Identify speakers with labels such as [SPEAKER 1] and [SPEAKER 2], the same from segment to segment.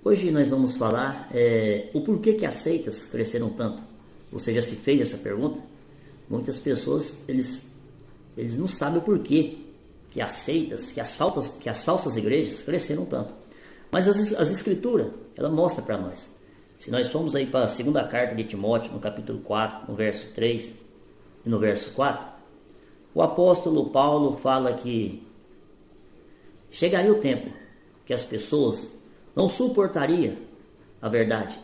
[SPEAKER 1] Hoje nós vamos falar o porquê que as seitas cresceram tanto. Você já se fez essa pergunta? Muitas pessoas eles não sabem o porquê que as seitas, que as falsas igrejas cresceram tanto. Mas as escrituras, ela mostra para nós. Se nós formos aí para a segunda carta de Timóteo, no capítulo 4, no verso 3 e no verso 4, o apóstolo Paulo fala que chegaria o tempo que as pessoas não suportariam a verdade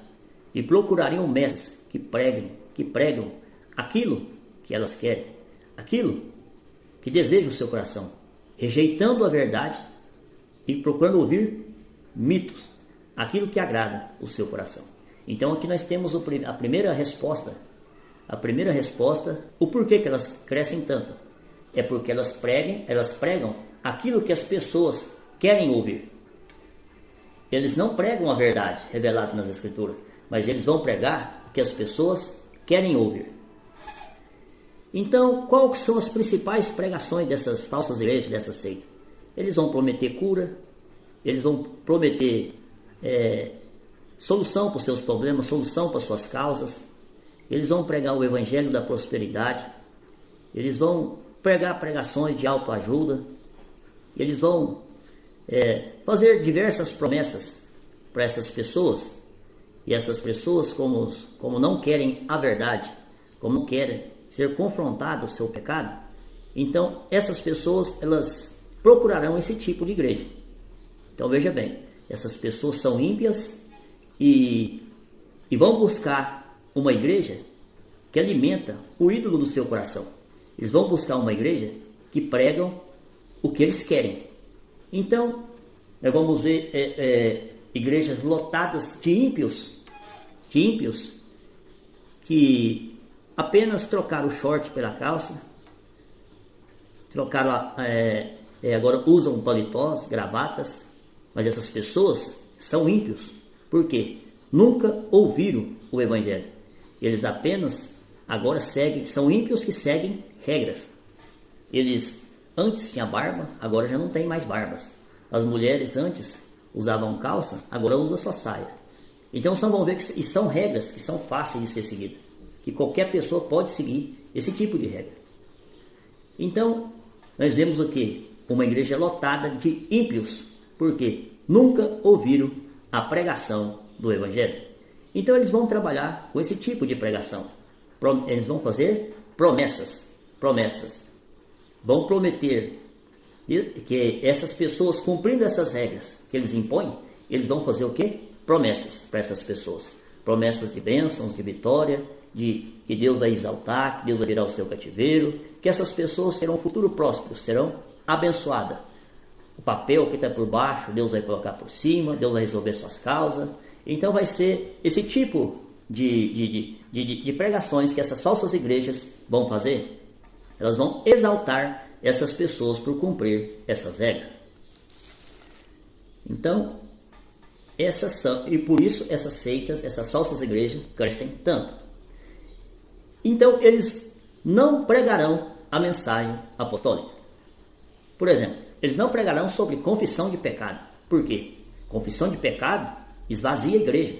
[SPEAKER 1] e procurariam mestres que pregam aquilo que elas querem, aquilo que deseja o seu coração, rejeitando a verdade e procurando ouvir mitos, aquilo que agrada o seu coração. Então aqui nós temos a primeira resposta, o porquê que elas crescem tanto. É porque elas pregam aquilo que as pessoas querem ouvir. Eles não pregam a verdade revelada nas Escrituras, mas eles vão pregar o que as pessoas querem ouvir. Então, quais são as principais pregações dessas falsas igrejas, dessa seita? Eles vão prometer cura, eles vão prometer solução para os seus problemas, solução para as suas causas. Eles vão pregar o evangelho da prosperidade, eles vão pregar pregações de autoajuda, eles vão fazer diversas promessas para essas pessoas, e essas pessoas, como não querem a verdade, como não querem ser confrontados ao seu pecado, então essas pessoas elas procurarão esse tipo de igreja. Então veja bem, essas pessoas são ímpias e vão buscar uma igreja que alimenta o ídolo do seu coração. Eles vão buscar uma igreja que pregam o que eles querem. Então, nós vamos ver igrejas lotadas de ímpios que apenas trocaram o short pela calça, agora usam paletós, gravatas, mas essas pessoas são ímpios. Por quê? Nunca ouviram o evangelho. Eles apenas agora são ímpios que seguem regras. Eles antes tinham barba, agora já não tem mais barbas. As mulheres antes usavam calça, agora usam só saia. Então vocês vão ver que são regras que são fáceis de ser seguidas, que qualquer pessoa pode seguir esse tipo de regra. Então nós vemos o que? Uma igreja lotada de ímpios, porque nunca ouviram a pregação do evangelho. Então eles vão trabalhar com esse tipo de pregação. Eles vão fazer promessas. Vão prometer que essas pessoas, cumprindo essas regras que eles impõem, eles vão fazer o quê? Promessas para essas pessoas. Promessas de bênçãos, de vitória, de que Deus vai exaltar, que Deus vai virar o seu cativeiro, que essas pessoas terão um futuro próspero, serão abençoadas. O papel que está por baixo, Deus vai colocar por cima, Deus vai resolver suas causas. Então vai ser esse tipo de pregações que essas falsas igrejas vão fazer. Elas vão exaltar essas pessoas por cumprir essas regras. Então, e por isso essas seitas, essas falsas igrejas crescem tanto. Então, eles não pregarão a mensagem apostólica. Por exemplo, eles não pregarão sobre confissão de pecado. Por quê? Confissão de pecado esvazia a igreja.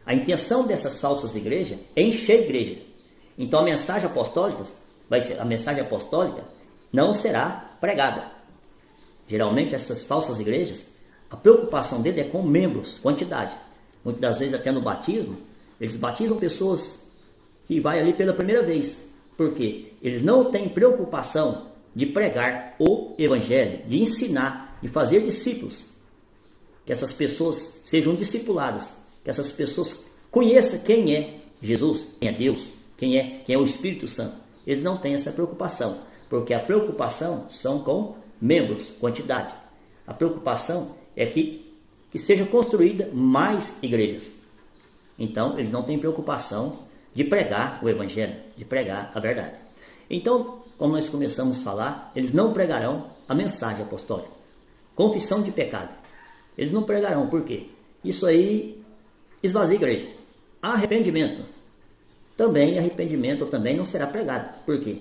[SPEAKER 1] A intenção dessas falsas igrejas é encher a igreja. Então a mensagem apostólica não será pregada. Geralmente essas falsas igrejas, a preocupação dele é com membros, quantidade. Muitas das vezes até no batismo, eles batizam pessoas que vai ali pela primeira vez. Por quê? Eles não têm preocupação de pregar o evangelho, de ensinar, de fazer discípulos. Que essas pessoas sejam discipuladas, que essas pessoas conheçam quem é Jesus, quem é Deus, quem é o Espírito Santo. Eles não têm essa preocupação, porque a preocupação são com membros, quantidade. A preocupação é que seja construída mais igrejas. Então, eles não têm preocupação de pregar o evangelho, de pregar a verdade. Então, como nós começamos a falar, eles não pregarão a mensagem apostólica. Confissão de pecado. Eles não pregarão, por quê? Isso aí esvazia a igreja. Arrependimento também não será pregado. Por quê?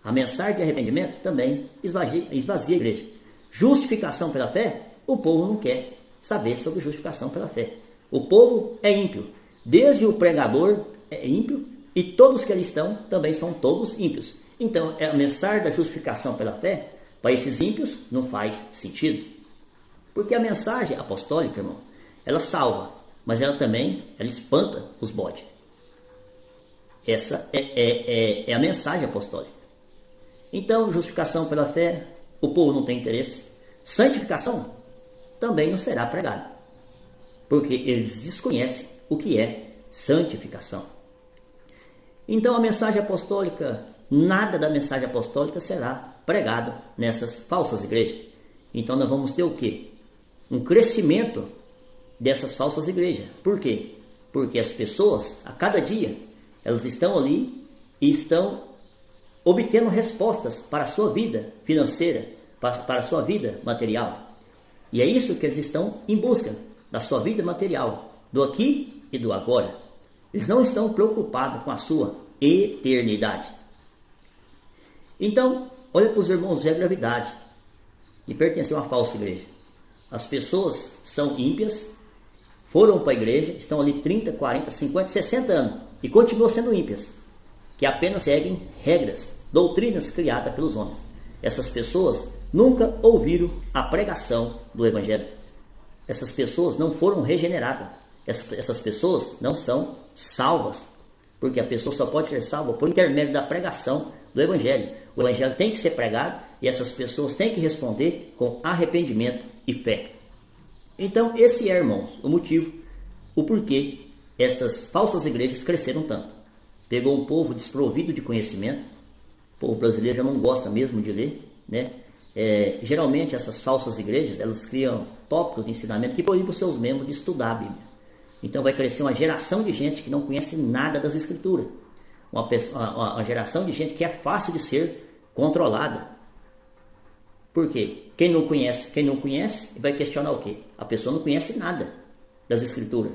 [SPEAKER 1] A mensagem de arrependimento também esvazia a igreja. Justificação pela fé, o povo não quer saber sobre justificação pela fé. O povo é ímpio, desde o pregador é ímpio e todos que ali estão também são todos ímpios. Então, a mensagem da justificação pela fé, para esses ímpios, não faz sentido. Porque a mensagem apostólica, irmão, ela salva, mas ela também espanta os bodes. Essa é a mensagem apostólica. Então, justificação pela fé, o povo não tem interesse. Santificação também não será pregada, porque eles desconhecem o que é santificação. Então, a mensagem apostólica, nada da mensagem apostólica será pregado nessas falsas igrejas. Então, nós vamos ter o quê? Um crescimento dessas falsas igrejas. Por quê? Porque as pessoas, a cada dia, elas estão ali e estão obtendo respostas para a sua vida financeira, para a sua vida material. E é isso que eles estão em busca, da sua vida material, do aqui e do agora. Eles não estão preocupados com a sua eternidade. Então, olha para os irmãos de gravidade e pertencem a uma falsa igreja. As pessoas são ímpias, foram para a igreja, estão ali 30, 40, 50, 60 anos e continuam sendo ímpias, que apenas seguem regras, doutrinas criadas pelos homens. Essas pessoas nunca ouviram a pregação do Evangelho. Essas pessoas não foram regeneradas. Essas pessoas não são salvas, porque a pessoa só pode ser salva por intermédio da pregação do Evangelho. O Evangelho tem que ser pregado e essas pessoas têm que responder com arrependimento e fé. Então, esse é, irmãos, o motivo, o porquê essas falsas igrejas cresceram tanto. Pegou um povo desprovido de conhecimento. O povo brasileiro já não gosta mesmo de ler, né? Geralmente essas falsas igrejas, elas criam tópicos de ensinamento que proíbem os seus membros de estudar a Bíblia. Então vai crescer uma geração de gente que não conhece nada das Escrituras. Uma geração de gente que é fácil de ser controlada. Por quê? Quem não conhece vai questionar o quê? A pessoa não conhece nada das Escrituras.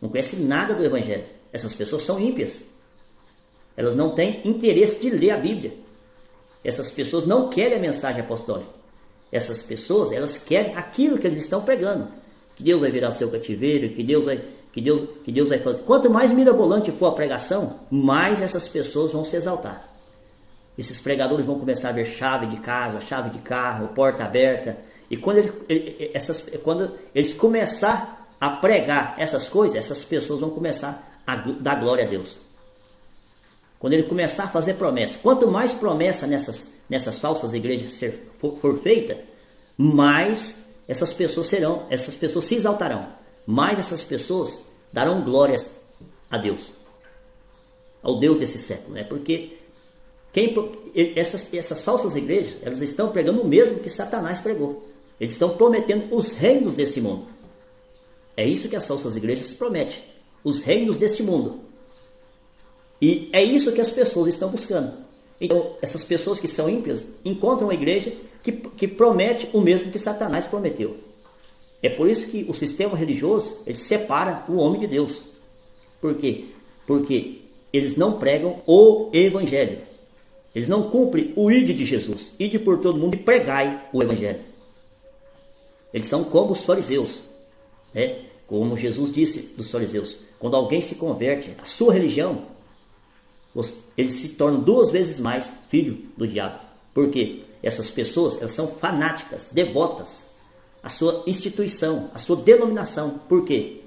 [SPEAKER 1] Não conhece nada do Evangelho. Essas pessoas são ímpias. Elas não têm interesse de ler a Bíblia. Essas pessoas não querem a mensagem apostólica. Essas pessoas, elas querem aquilo que eles estão pregando. Que Deus vai virar o seu cativeiro, que Deus vai fazer. Quanto mais mirabolante for a pregação, mais essas pessoas vão se exaltar. Esses pregadores vão começar a ver chave de casa, chave de carro, porta aberta. E quando eles começarem a pregar essas coisas, essas pessoas vão começar a dar glória a Deus. Quando ele começar a fazer promessa, quanto mais promessa nessas falsas igrejas for feita, mais essas pessoas se exaltarão, mais essas pessoas darão glórias a Deus, ao Deus desse século, né? Porque essas falsas igrejas, elas estão pregando o mesmo que Satanás pregou. Eles estão prometendo os reinos desse mundo. É isso que as falsas igrejas prometem, os reinos deste mundo. E é isso que as pessoas estão buscando. Então, essas pessoas que são ímpias encontram uma igreja que promete o mesmo que Satanás prometeu. É por isso que o sistema religioso, ele separa o homem de Deus. Por quê? Porque eles não pregam o Evangelho. Eles não cumprem o ide de Jesus. Ide por todo mundo e pregai o Evangelho. Eles são como os fariseus, né? Como Jesus disse dos fariseus. Quando alguém se converte à sua religião, eles se tornam 2 vezes mais filho do diabo. Por quê? Essas pessoas, elas são fanáticas, devotas à sua instituição, à sua denominação. Por quê?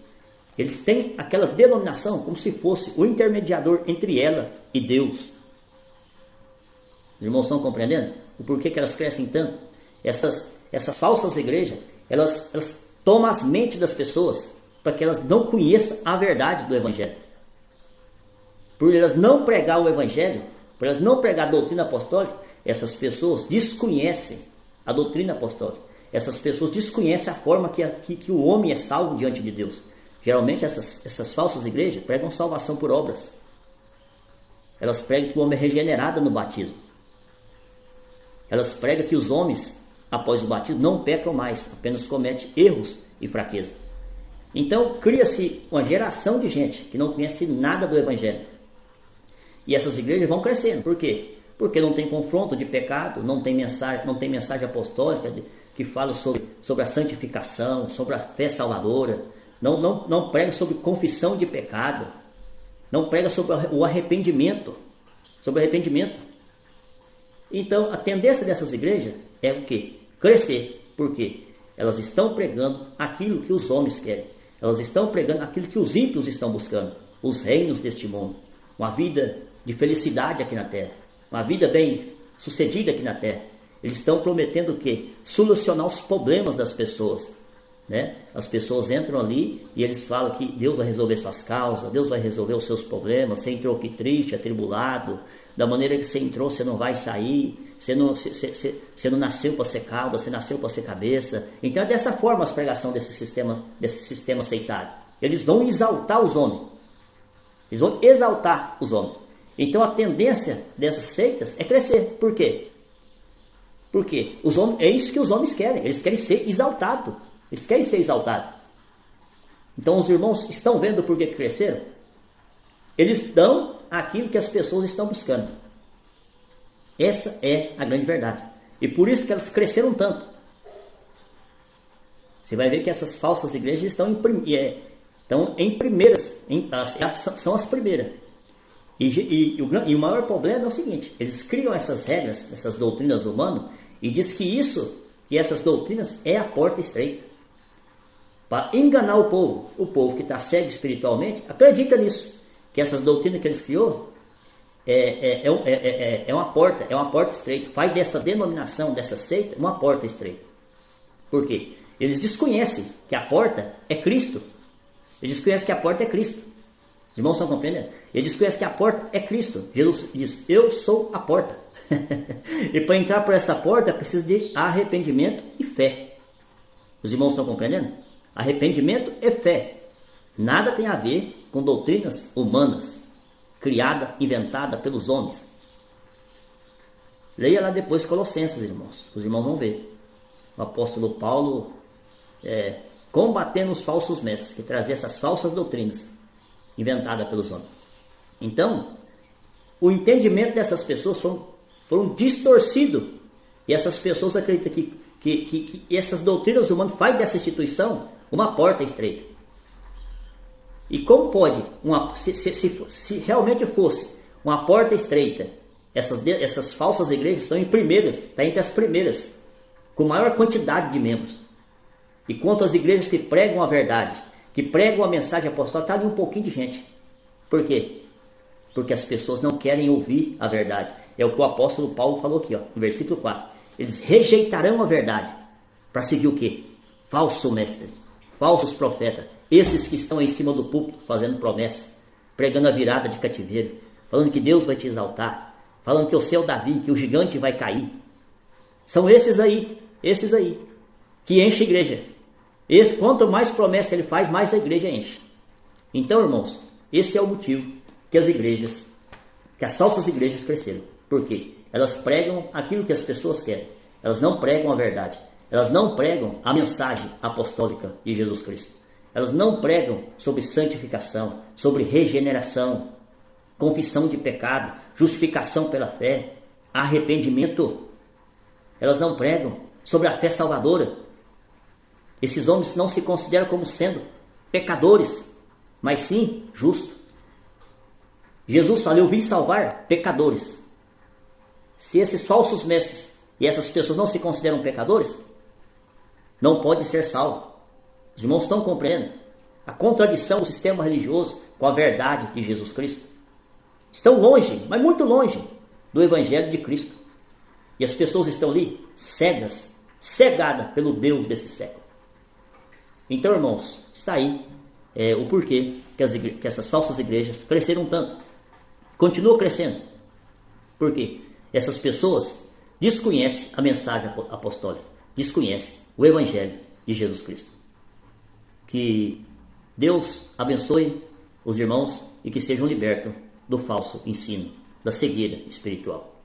[SPEAKER 1] Eles têm aquela denominação como se fosse o intermediador entre ela e Deus. Os irmãos estão compreendendo? O porquê que elas crescem tanto? Essas falsas igrejas, elas tomam as mentes das pessoas para que elas não conheçam a verdade do Evangelho. Por elas não pregar o Evangelho, por elas não pregar a doutrina apostólica, essas pessoas desconhecem a doutrina apostólica. Essas pessoas desconhecem a forma que o homem é salvo diante de Deus. Geralmente essas falsas igrejas pregam salvação por obras. Elas pregam que o homem é regenerado no batismo. Elas pregam que os homens, após o batismo, não pecam mais, apenas cometem erros e fraqueza. Então cria-se uma geração de gente que não conhece nada do Evangelho. E essas igrejas vão crescendo. Por quê? Porque não tem confronto de pecado, não tem mensagem apostólica que falam sobre a santificação, sobre a fé salvadora, não pregam sobre confissão de pecado, não pregam sobre o arrependimento, Então, a tendência dessas igrejas é o quê? Crescer. Por quê? Elas estão pregando aquilo que os homens querem. Elas estão pregando aquilo que os ímpios estão buscando. Os reinos deste mundo. Uma vida de felicidade aqui na terra. Uma vida bem sucedida aqui na terra. Eles estão prometendo o quê? Solucionar os problemas das pessoas. Né? As pessoas entram ali e eles falam que Deus vai resolver suas causas, Deus vai resolver os seus problemas. Você entrou aqui triste, atribulado, da maneira que você entrou, você não vai sair, você não nasceu para ser cauda, você nasceu para ser cabeça. Então é dessa forma a pregação desse sistema aceitário. Eles vão exaltar os homens. Eles vão exaltar os homens. Então a tendência dessas seitas é crescer. Por quê? Porque os homens, é isso que os homens querem. Eles querem ser exaltados. Eles querem ser exaltados. Então os irmãos estão vendo por que cresceram? Eles dão aquilo que as pessoas estão buscando. Essa é a grande verdade. E por isso que elas cresceram tanto. Você vai ver que essas falsas igrejas estão em primeiras. São as primeiras. E o maior problema é o seguinte. Eles criam essas regras, essas doutrinas humanas, e diz que essas doutrinas é a porta estreita. Para enganar o povo que está cego espiritualmente, acredita nisso. Que essas doutrinas que eles criou é uma porta estreita. Faz dessa denominação, dessa seita, uma porta estreita. Por quê? Eles desconhecem que a porta é Cristo. Eles desconhecem que a porta é Cristo. Os irmãos estão compreendendo? Eles desconhecem que a porta é Cristo. Jesus diz, eu sou a porta. E para entrar por essa porta precisa de arrependimento e fé. Os irmãos estão compreendendo? Arrependimento e fé. Nada tem a ver com doutrinas humanas, criada, inventada pelos homens. Leia lá depois Colossenses, irmãos. Os irmãos vão ver. O apóstolo Paulo combatendo os falsos mestres, que traziam essas falsas doutrinas inventadas pelos homens. Então, o entendimento dessas pessoas foram distorcidos. E essas pessoas acreditam que essas doutrinas humanas fazem dessa instituição uma porta estreita. E como pode, se realmente fosse uma porta estreita, essas falsas igrejas estão está entre as primeiras, com maior quantidade de membros. E quanto às igrejas que pregam a verdade, que pregam a mensagem apostólica, está ali um pouquinho de gente. Por quê? Porque as pessoas não querem ouvir a verdade. É o que o apóstolo Paulo falou aqui, no versículo 4. Eles rejeitarão a verdade para seguir o quê? Falso mestre, falsos profetas. Esses que estão em cima do púlpito fazendo promessa, pregando a virada de cativeiro, falando que Deus vai te exaltar, falando que o seu Davi, que o gigante vai cair. São esses aí, que enchem a igreja. Quanto mais promessa ele faz, mais a igreja enche. Então, irmãos, esse é o motivo que as falsas igrejas cresceram. Por quê? Elas pregam aquilo que as pessoas querem. Elas não pregam a verdade. Elas não pregam a mensagem apostólica de Jesus Cristo. Elas não pregam sobre santificação, sobre regeneração, confissão de pecado, justificação pela fé, arrependimento. Elas não pregam sobre a fé salvadora. Esses homens não se consideram como sendo pecadores, mas sim justos. Jesus falou, eu vim salvar pecadores. Se esses falsos mestres e essas pessoas não se consideram pecadores, não podem ser salvos. Os irmãos estão compreendendo a contradição do sistema religioso com a verdade de Jesus Cristo? Estão longe, mas muito longe, do Evangelho de Cristo. E as pessoas estão ali cegadas pelo Deus desse século. Então, irmãos, está aí o porquê que essas falsas igrejas cresceram tanto. Continuam crescendo. Por quê? Essas pessoas desconhecem a mensagem apostólica, desconhecem o Evangelho de Jesus Cristo. Que Deus abençoe os irmãos e que sejam libertos do falso ensino, da cegueira espiritual.